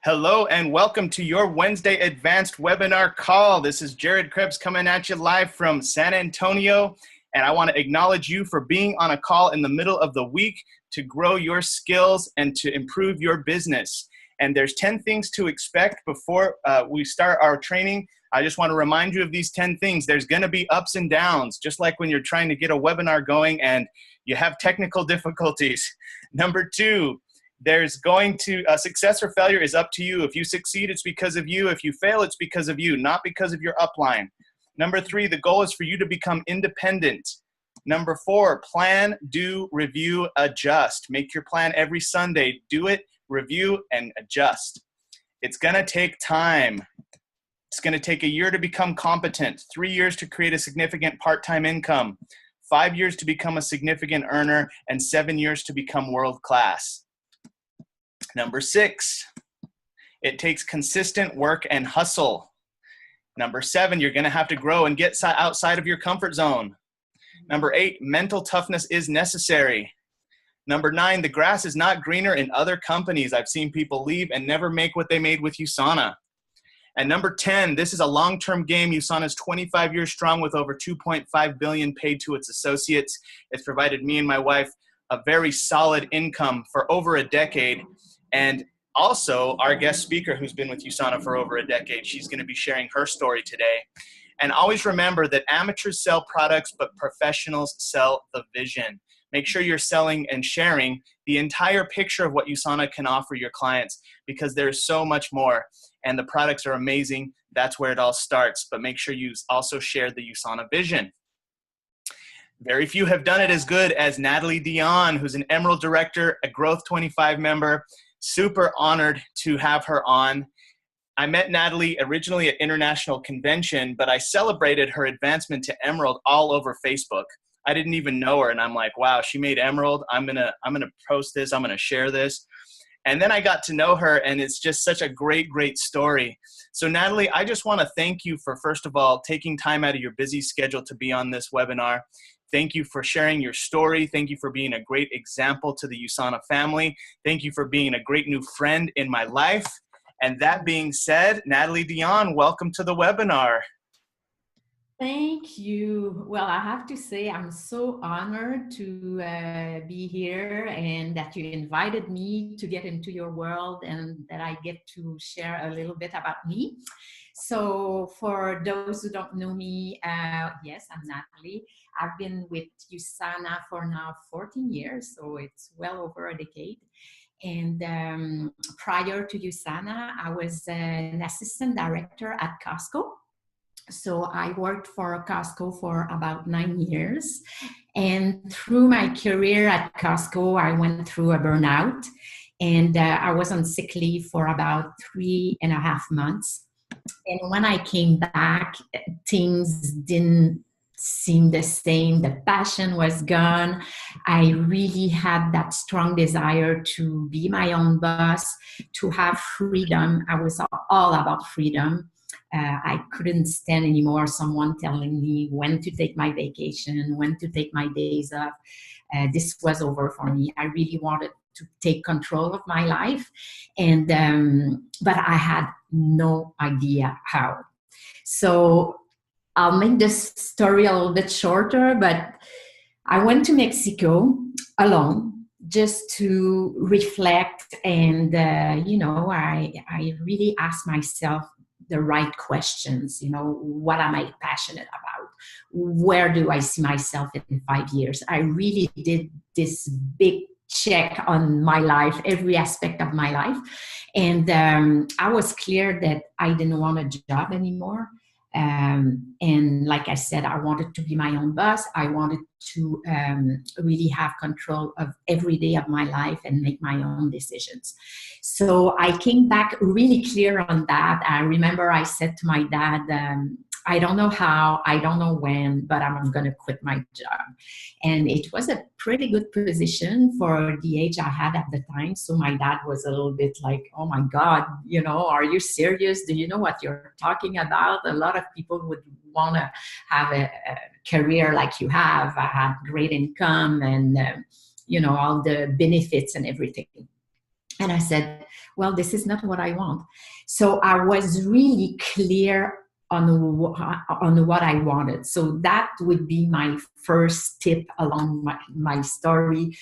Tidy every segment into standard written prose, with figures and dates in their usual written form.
Hello and welcome to your Wednesday Advanced Webinar Call. This is Jared Krebs coming at you live from San Antonio, and I want to acknowledge you for being on a call in the middle of the week to grow your skills and to improve your business. And there's 10 things to expect before we start our training. I just want to remind you of these 10 things. There's going to be ups and downs, just like when you're trying to get a webinar going and you have technical difficulties. Number 2, there's going to, success or failure is up to you. If you succeed, it's because of you. If you fail, it's because of you, not because of your upline. Number 3, the goal is for you to become independent. Number 4, plan, do, review, adjust. Make your plan every Sunday. Do it, review, and adjust. It's gonna take time. It's gonna take a year to become competent, 3 years to create a significant part-time income, 5 years to become a significant earner, and 7 years to become world-class. Number 6, it takes consistent work and hustle. Number 7, you're going to have to grow and get outside of your comfort zone. Number 8, mental toughness is necessary. Number 9, the grass is not greener in other companies. I've seen people leave and never make what they made with USANA. And number 10, this is a long-term game. USANA is 25 years strong with over $2.5 billion paid to its associates. It's provided me and my wife a very solid income for over a decade. And also our guest speaker who's been with USANA for over a decade, she's going to be sharing her story today. And always remember that amateurs sell products, but professionals sell the vision. Make sure you're selling and sharing the entire picture of what USANA can offer your clients, because there's so much more and the products are amazing. That's where it all starts. But make sure you also share the USANA vision. Very few have done it as good as Natalie Dion, who's an Emerald Director, a Growth 25 member. Super honored to have her on. I met Natalie originally at International Convention, but I celebrated her advancement to Emerald all over Facebook. I didn't even know her, and I'm like, wow, she made Emerald. I'm gonna post this. I'm gonna share this. And then I got to know her, and it's just such a great, great story. So Natalie, I just want to thank you for, first of all, taking time out of your busy schedule to be on this webinar. Thank you for sharing your story. Thank you for being a great example to the USANA family. Thank you for being a great new friend in my life. And that being said, Natalie Dion, welcome to the webinar. Thank you. Well, I have to say I'm so honored to be here and that you invited me to get into your world and that I get to share a little bit about me. So for those who don't know me, yes, I'm Natalie. I've been with USANA for now 14 years, so it's well over a decade. And prior to USANA, I was an assistant director at Costco. So I worked for Costco for about 9 years. And through my career at Costco, I went through a burnout. And I was on sick leave for about 3.5 months. And when I came back, things didn't seem the same. The passion was gone. I really had that strong desire to be my own boss, to have freedom. I was all about freedom. I couldn't stand anymore someone telling me when to take my vacation, when to take my days off. This was over for me. I really wanted to take control of my life, and but I had no idea how. So I'll make this story a little bit shorter, but I went to Mexico alone just to reflect, and I really asked myself the right questions. What am I passionate about? Where do I see myself in 5 years? I really did this big check on my life, every aspect of my life. And I was clear that I didn't want a job anymore. And like I said, I wanted to be my own boss. I wanted to really have control of every day of my life and make my own decisions. So I came back really clear on that. I remember I said to my dad, I don't know how, I don't know when, but I'm going to quit my job. And it was a pretty good position for the age I had at the time. So my dad was a little bit like, oh my God, are you serious? Do you know what you're talking about? A lot of people would want to have a career like you have. I had great income and, all the benefits and everything. And I said, well, this is not what I want. So I was really clear on what I wanted. So that would be my first tip along my story.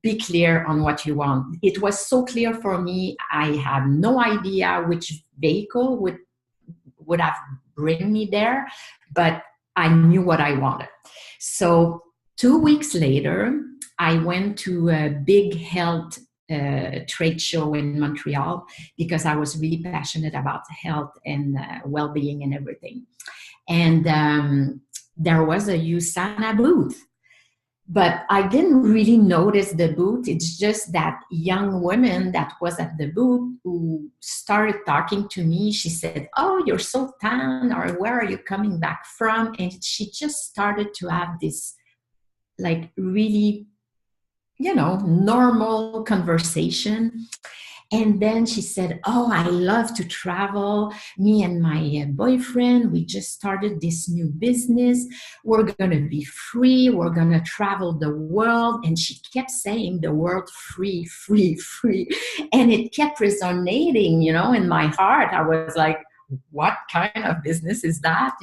Be clear on what you want. It was so clear for me. I had no idea which vehicle would have bring me there, but I knew what I wanted. So 2 weeks later, I went to a big health trade show in Montreal because I was really passionate about health and well-being and everything. And there was a USANA booth, but I didn't really notice the booth. It's just that young woman that was at the booth who started talking to me. She said, "Oh, you're so tan," or "Where are you coming back from?" And she just started to have this like really, normal conversation. And then she said, "Oh, I love to travel. Me and my boyfriend, we just started this new business. We're going to be free. We're going to travel the world." And she kept saying the word free, free, free. And it kept resonating, in my heart. I was like, what kind of business is that,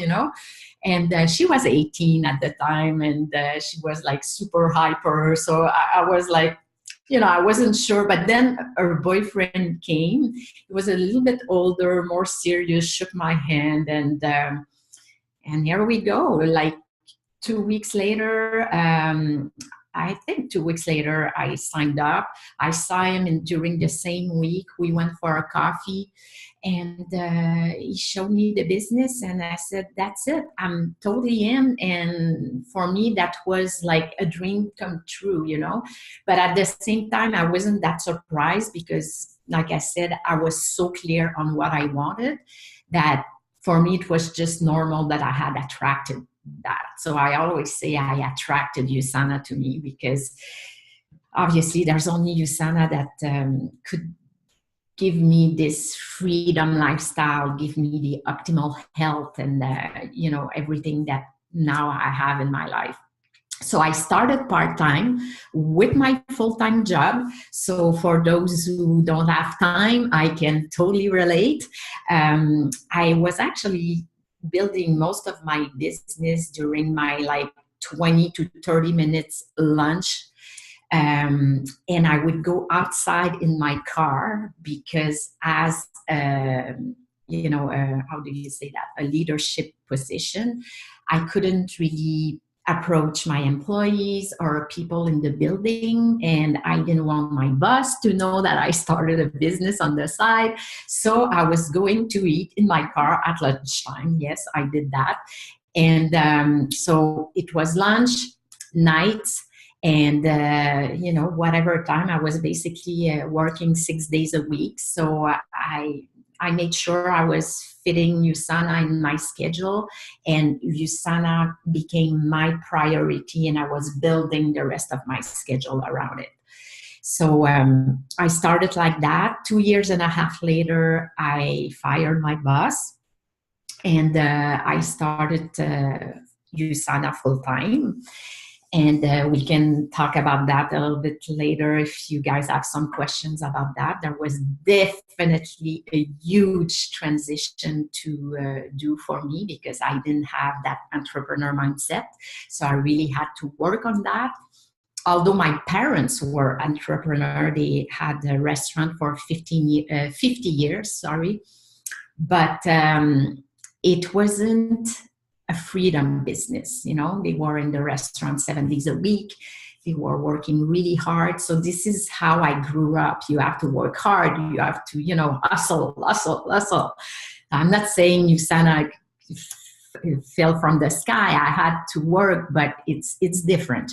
And she was 18 at the time, and she was like super hyper. So I was like, I wasn't sure. But then her boyfriend came. He was a little bit older, more serious, shook my hand, and here we go. Like 2 weeks later, I think 2 weeks later, I signed up. I saw him during the same week. We went for a coffee, and he showed me the business, and I said, "That's it. I'm totally in." And for me, that was like a dream come true, But at the same time, I wasn't that surprised because, like I said, I was so clear on what I wanted that for me, it was just normal that I had attracted that. So I always say I attracted USANA to me because obviously there's only USANA that could give me this freedom lifestyle, give me the optimal health and, everything that now I have in my life. So I started part-time with my full-time job. So for those who don't have time, I can totally relate. I was actually building most of my business during my 20 to 30 minutes lunch. And I would go outside in my car because as how do you say that? A leadership position, I couldn't really approach my employees or people in the building, and I didn't want my boss to know that I started a business on the side. So I was going to eat in my car at lunchtime. Yes, I did that. And so it was lunch, nights, and whatever time I was basically working 6 days a week. So I made sure I was fitting USANA in my schedule, and USANA became my priority, and I was building the rest of my schedule around it. So I started like that. 2.5 years later, I fired my boss, and I started USANA full-time. And we can talk about that a little bit later if you guys have some questions about that. There was definitely a huge transition to do for me because I didn't have that entrepreneur mindset. So I really had to work on that. Although my parents were entrepreneur, they had a restaurant for 50 years, but it wasn't a freedom business. They were in the restaurant 7 days a week. They were working really hard. So this is how I grew up. You have to work hard. You have to, hustle. I'm not saying USANA fell from the sky. I had to work, but it's different.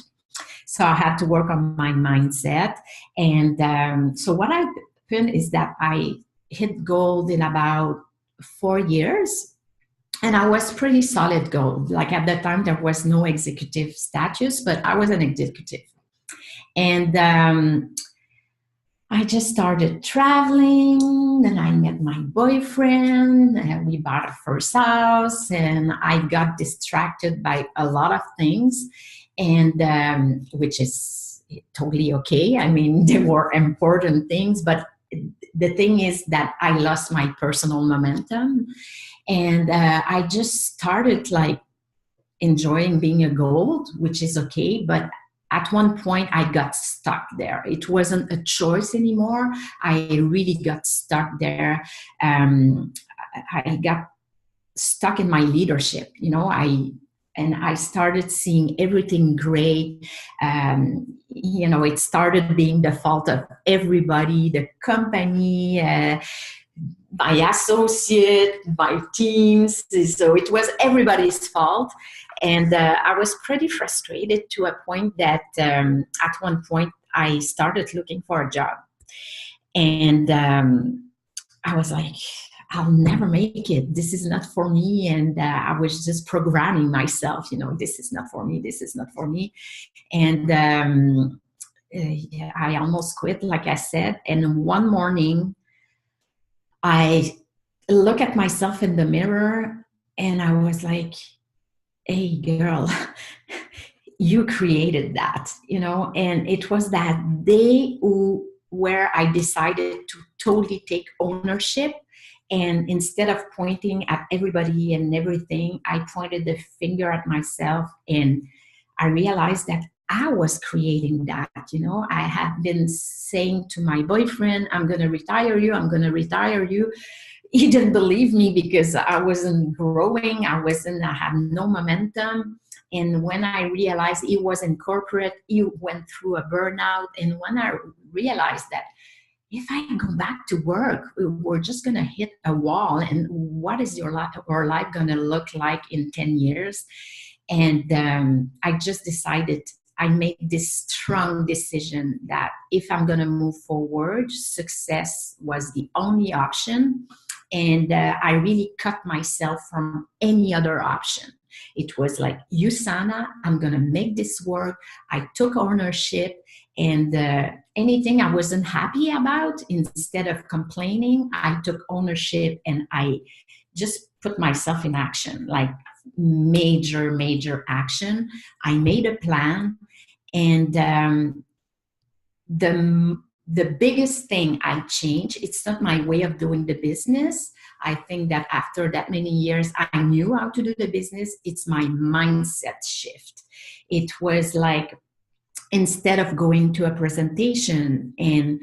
So I had to work on my mindset. And so what happened is that I hit gold in about 4 years. And I was pretty solid gold. Like at that time, there was no executive status, but I was an executive. And I just started traveling. Then I met my boyfriend. And we bought our first house. And I got distracted by a lot of things, and which is totally okay. I mean, they were important things, but the thing is that I lost my personal momentum, and I just started like enjoying being a gold, which is okay, but at one point I got stuck there. It wasn't a choice anymore. I really got stuck there. I got stuck in my leadership. I started seeing everything gray. It started being the fault of everybody, the company, my associate, my teams. So it was everybody's fault. And I was pretty frustrated to a point that at one point I started looking for a job. And I was like, I'll never make it. This is not for me. And I was just programming myself, this is not for me. This is not for me. And I almost quit, like I said. And one morning, I look at myself in the mirror and I was like, hey, girl, you created that, and it was that day where I decided to totally take ownership. And instead of pointing at everybody and everything, I pointed the finger at myself, and I realized that I was creating that. I had been saying to my boyfriend, I'm going to retire you. I'm going to retire you. He didn't believe me because I wasn't growing. I had no momentum. And when I realized he was in corporate, he went through a burnout. And when I realized that if I go back to work, we're just going to hit a wall. And what is our life going to look like in 10 years? And I just decided, I made this strong decision that if I'm going to move forward, success was the only option. And I really cut myself from any other option. It was like, USANA, I'm going to make this work. I took ownership, and anything I wasn't happy about, instead of complaining, I took ownership and I just put myself in action, like major action. I made a plan, and the biggest thing I changed, it's not my way of doing the business. I think that after that many years, I knew how to do the business. It's my mindset shift. It was like, instead of going to a presentation and,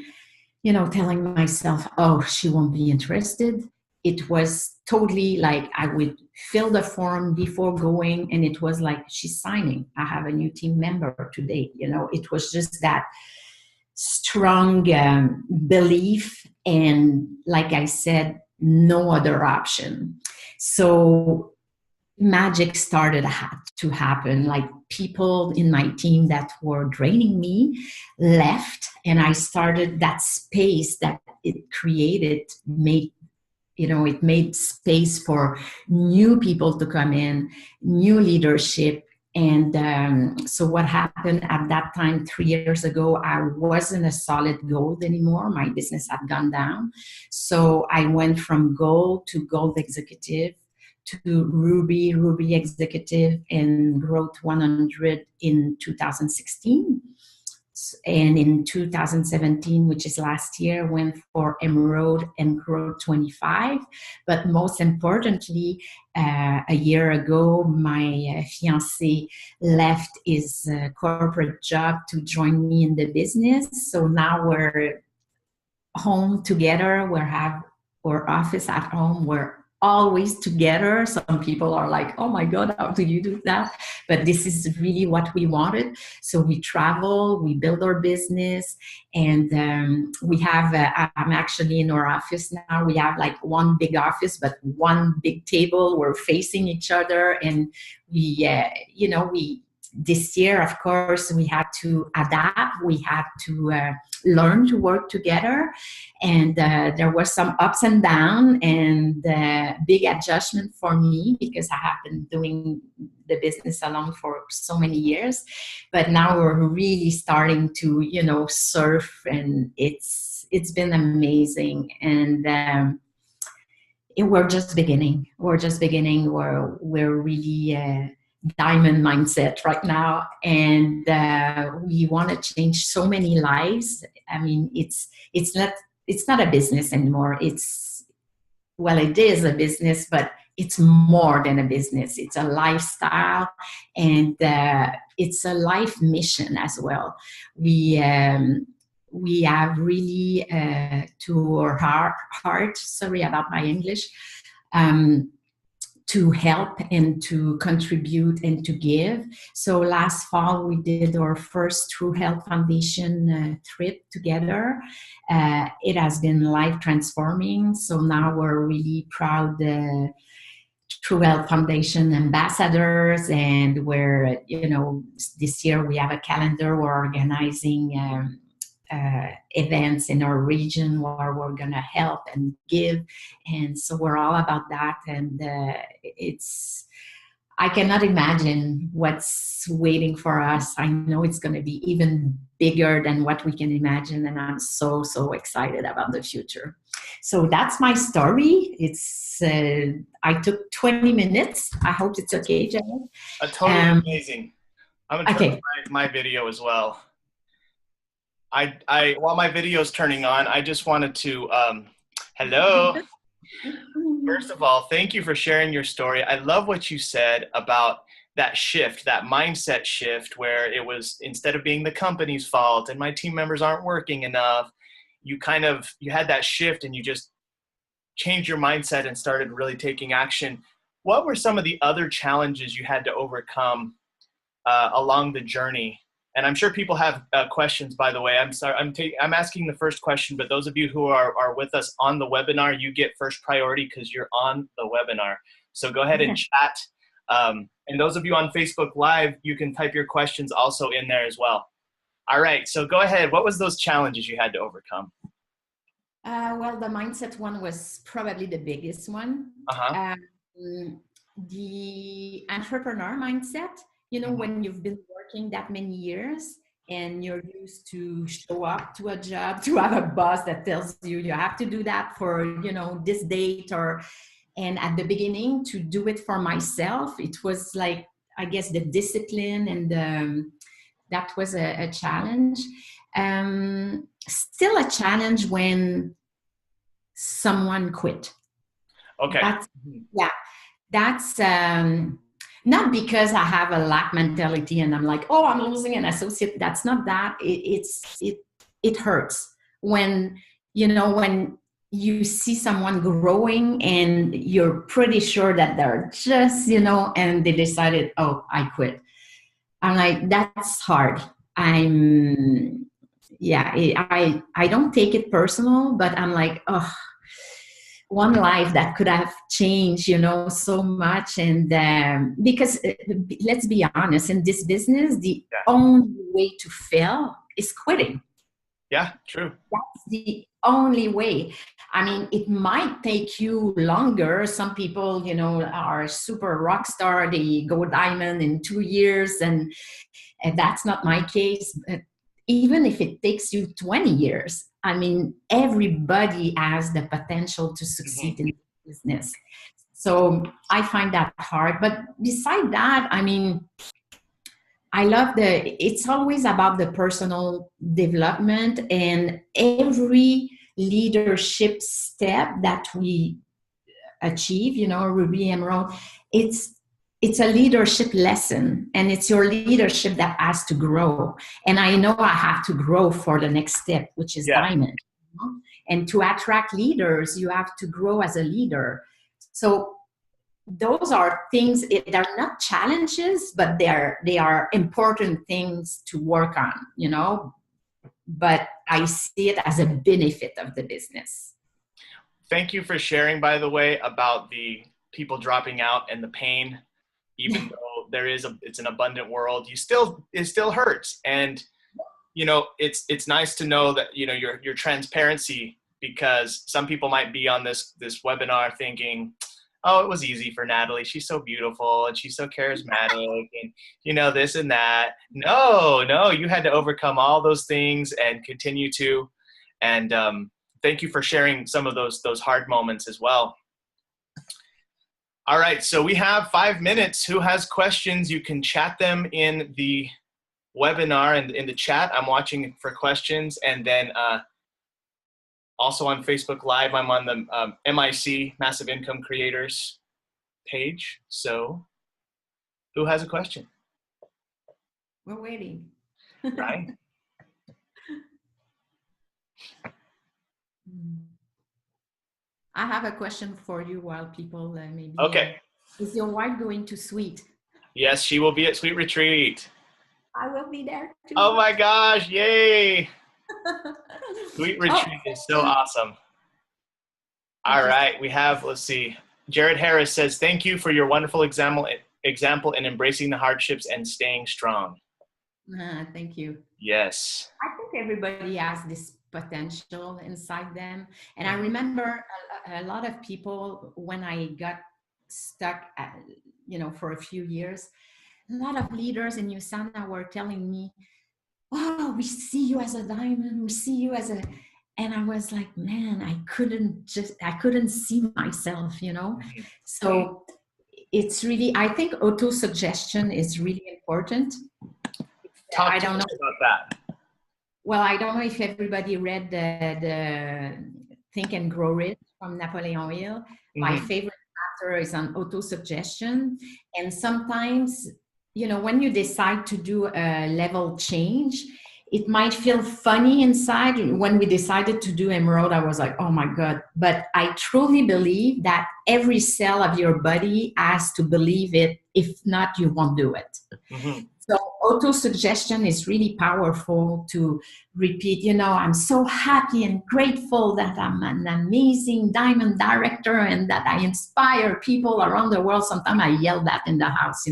telling myself, oh, she won't be interested, it was totally like I would fill the form before going, and it was like, she's signing. I have a new team member today. It was just that strong belief, and like I said, no other option. So magic started to happen. Like, people in my team that were draining me left, and I started that space that it created, it made space for new people to come in, new leadership. And so what happened at that time, 3 years ago, I wasn't a solid gold anymore. My business had gone down. So I went from gold to gold executive to Ruby executive, and growth 100 in 2016. And in 2017, which is last year, went for Emerald and growth 25. But most importantly, a year ago, my fiancé left his corporate job to join me in the business. So now we're home together. We have our office at home. We're always together. Some people are like, oh my God, how do you do that? But this is really what we wanted. So we travel, we build our business, and we have, I'm actually in our office now. We have like one big office, but one big table. We're facing each other, and this year, of course, we had to adapt. We had to learn to work together. And there were some ups and downs, and big adjustment for me, because I have been doing the business alone for so many years. But now we're really starting to, surf, and it's been amazing. And we're just beginning. We're really diamond mindset right now, and we want to change so many lives. I mean, it's not it's not a business anymore. Well, it is a business, but it's more than a business. It's a lifestyle, and it's a life mission as well. We have really to our heart. Sorry about my English. To help and to contribute and to give. So last fall we did our first True Health Foundation trip together. It has been life transforming. So now we're really proud True Health Foundation ambassadors, and we're, this year we have a calendar. We're organizing events in our region where we're going to help and give, and so we're all about that. And I cannot imagine what's waiting for us. I know it's going to be even bigger than what we can imagine, and I'm so excited about the future. So that's my story. It's I took 20 minutes. I hope it's okay, Jared. Totally amazing. I'm going to turn my video as well. While my video is turning on, I just wanted to, hello. First of all, thank you for sharing your story. I love what you said about that shift, that mindset shift, where it was, instead of being the company's fault and my team members aren't working enough, you had that shift and you just changed your mindset and started really taking action. What were some of the other challenges you had to overcome along the journey? And I'm sure people have questions, by the way. I'm sorry, I'm asking the first question, but those of you who are with us on the webinar, you get first priority because you're on the webinar. So go ahead and chat. And those of you on Facebook Live, you can type your questions also in there as well. All right, so go ahead. What was those challenges you had to overcome? Well, the mindset one was probably the biggest one. The entrepreneur mindset, when you've been working that many years and you're used to show up to a job, to have a boss that tells you you have to do that for, this date, and at the beginning to do it for myself, it was like, I guess, the discipline, and that was a challenge. Still a challenge when someone quit. Okay. That's not because I have a lack mentality and I'm like, oh, I'm losing an associate. That's not that. It hurts when you see someone growing and you're pretty sure that they're just, and they decided, oh, I quit. I'm like, that's hard. I don't take it personal, but I'm like, oh, one life that could have changed, so much. And because let's be honest, in this business, the only way to fail is quitting. Yeah, true. That's the only way. I mean, it might take you longer. Some people, are super rock star. They go diamond in 2 years, and that's not my case. But even if it takes you 20 years, I mean, everybody has the potential to succeed in business. So I find that hard. But beside that, I mean, I love it's always about the personal development, and every leadership step that we achieve, Ruby Emerald, it's a leadership lesson, and it's your leadership that has to grow. And I know I have to grow for the next step, which is diamond. And to attract leaders, you have to grow as a leader. So those are things, they're not challenges, but they are important things to work on, but I see it as a benefit of the business. Thank you for sharing, by the way, about the people dropping out and the pain. Even though it's an abundant world, it still hurts. And, it's nice to know that, your transparency, because some people might be on this webinar thinking, oh, it was easy for Natalie. She's so beautiful and she's so charismatic and, this and that. No, you had to overcome all those things and continue to. And thank you for sharing some of those hard moments as well. All right, so we have 5 minutes. Who has questions? You can chat them in the webinar and in the chat. I'm watching for questions, and then Also on Facebook Live, I'm on the MIC, Massive Income Creators page. So who has a question? We're waiting. Right? I have a question for you while people maybe. Okay. Is your wife going to Sweet? Yes, she will be at Sweet Retreat. I will be there too. Oh my gosh, yay! Sweet Retreat is so awesome. All right, we have, let's see. Jared Harris says, thank you for your wonderful example in embracing the hardships and staying strong. Thank you. Yes. I think everybody has this potential inside them. And I remember a lot of people, when I got stuck, for a few years, a lot of leaders in USANA were telling me, oh, we see you as a diamond, we see you as a, and I was like, man, I couldn't see myself, So it's really, I think auto-suggestion is really important. Talk to us about that. Well, I don't know if everybody read the Think and Grow Rich from Napoleon Hill. My favorite chapter is on auto-suggestion. And sometimes, when you decide to do a level change, it might feel funny inside. When we decided to do Emerald, I was like, oh my God. But I truly believe that every cell of your body has to believe it. If not, you won't do it. So auto-suggestion is really powerful to repeat, I'm so happy and grateful that I'm an amazing diamond director and that I inspire people around the world. Sometimes I yell that in the house,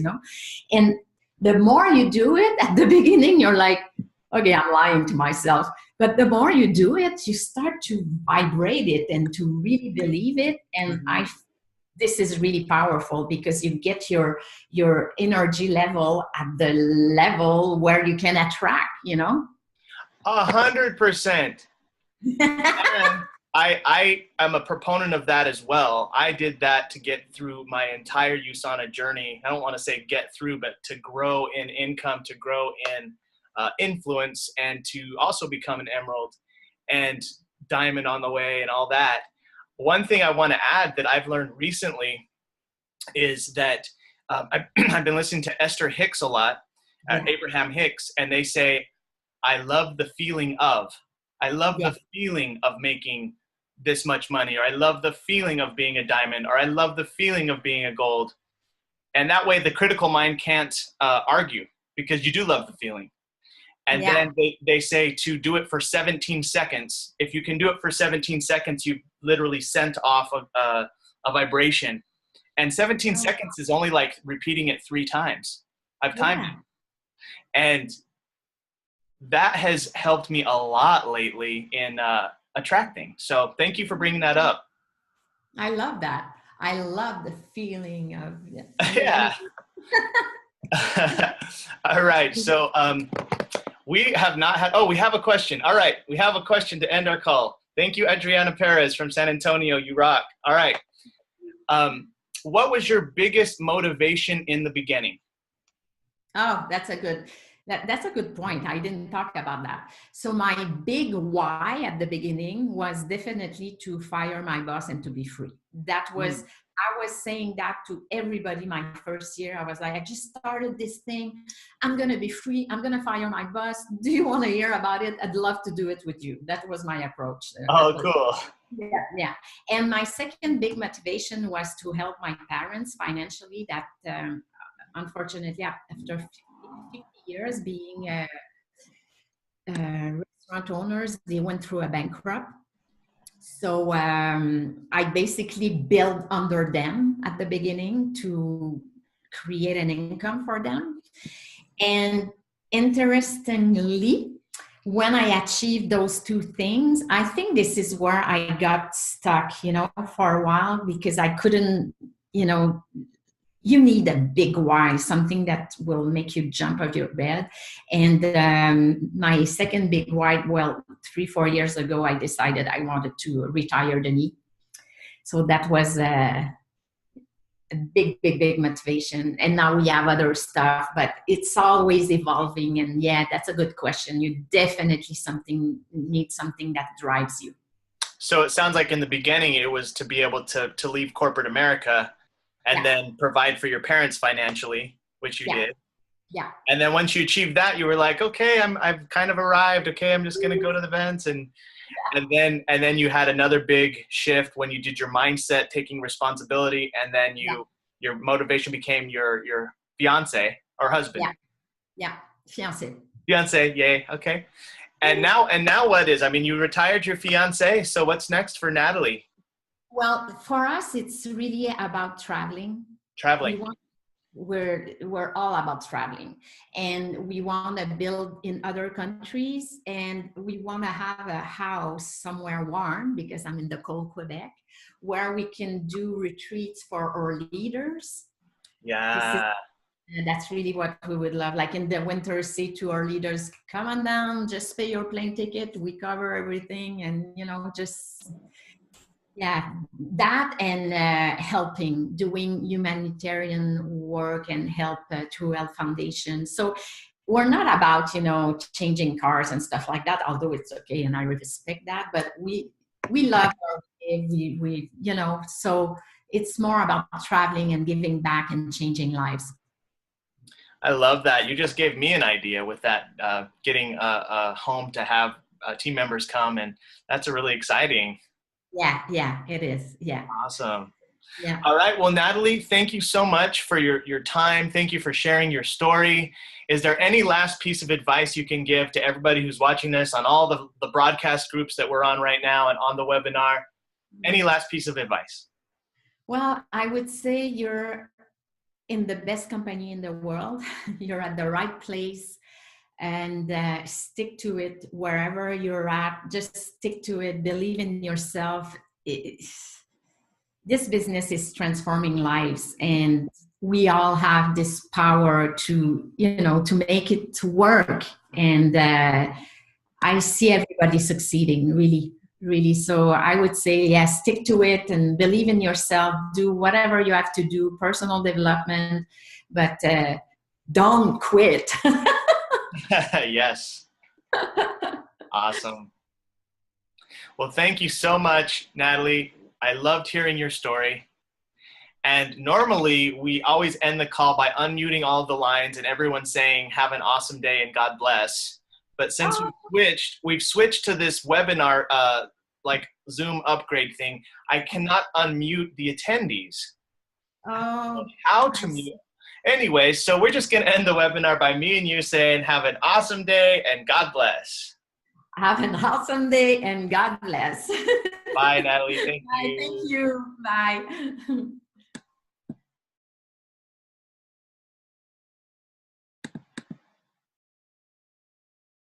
And the more you do it, at the beginning, you're like, okay, I'm lying to myself. But the more you do it, you start to vibrate it and to really believe it. And this is really powerful because you get your energy level at the level where you can attract, 100%. I am a proponent of that as well. I did that to get through my entire USANA journey. I don't want to say get through, but to grow in income, to grow in influence, and to also become an emerald and diamond on the way and all that. One thing I want to add that I've learned recently is that I've been listening to Esther Hicks a lot, Abraham Hicks, and they say, I love the feeling of making this much money, or I love the feeling of being a diamond, or I love the feeling of being a gold. And that way the critical mind can't argue because you do love the feeling. And then they say to do it for 17 seconds. If you can do it for 17 seconds, you literally sent off a vibration. And 17 seconds is only like repeating it 3 times. I've timed it. And that has helped me a lot lately in attracting. So thank you for bringing that up. I love that. I love the feeling of it. Yeah. All right. So we have not had, we have a question. All right. We have a question to end our call. Thank you, Adriana Perez from San Antonio. You rock. All right. What was your biggest motivation in the beginning? Oh, that's a good point. I didn't talk about that. So my big why at the beginning was definitely to fire my boss and to be free. That was, I was saying that to everybody my first year. I was like, I just started this thing. I'm going to be free. I'm going to fire my boss. Do you want to hear about it? I'd love to do it with you. That was my approach. Cool. Yeah. And my second big motivation was to help my parents financially that, unfortunately, after 50 years being restaurant owners, they went through a bankrupt. So I basically built under them at the beginning to create an income for them. And interestingly, when I achieved those 2 things, I think this is where I got stuck, for a while because I couldn't, you need a big why, something that will make you jump out of your bed. And my second big why, 3-4 years ago, I decided I wanted to retire the knee. So that was a big motivation. And now we have other stuff, but it's always evolving. And yeah, that's a good question. You definitely need something that drives you. So it sounds like in the beginning it was to be able to leave corporate America and Yeah, then provide for your parents financially, which you yeah, did. yeah. And then once you achieved that, you were like, okay, I've kind of arrived. Okay, I'm just gonna go to the events, and then you had another big shift when you did your mindset, taking responsibility, and then Yeah, your motivation became your fiance or husband. yeah, yeah. Fiancé. Fiance, yay, okay. And now what is? I mean, you retired your fiance, so what's next for Natalie? Well, for us, it's really about traveling. We Traveling. want we're all about traveling, and we want to build in other countries, and we want to have a house somewhere warm because I'm in the cold Quebec, where we can do retreats for our leaders. This is Yeah. that's really what we would love. Like in the winter, say to our leaders, "Come on down, just pay your plane ticket. We cover everything, and just." Yeah, that and helping, doing humanitarian work and help through health foundation. So we're not about changing cars and stuff like that, although it's okay and I respect that. But we love our we so it's more about traveling and giving back and changing lives. I love that. You just gave me an idea with that, getting a home to have team members come, and that's a really exciting. Yeah, yeah, it is. Yeah, Awesome. yeah. All right. Well, Natalie, thank you so much for your time. Thank you for sharing your story. Is there any last piece of advice you can give to everybody who's watching this on all the broadcast groups that we're on right now and on the webinar? Any last piece of advice? Well, I would say you're in the best company in the world. You're at the right place, and stick to it wherever you're at. Just stick to it. Believe in yourself. This business is transforming lives, and we all have this power to make it work. And I see everybody succeeding, really, really. So I would say, yes, stick to it and believe in yourself. Do whatever you have to do, personal development, but don't quit. Yes. Awesome. Well, thank you so much, Natalie. I loved hearing your story. And normally we always end the call by unmuting all of the lines and everyone saying, have an awesome day and God bless. But since we've switched to this webinar, like Zoom upgrade thing, I cannot unmute the attendees. Oh, How to mute? Anyway, so we're just going to end the webinar by me and you saying, have an awesome day and God bless. have an awesome day and God bless. Bye, Natalie. Thank Bye. you. Thank you. Bye.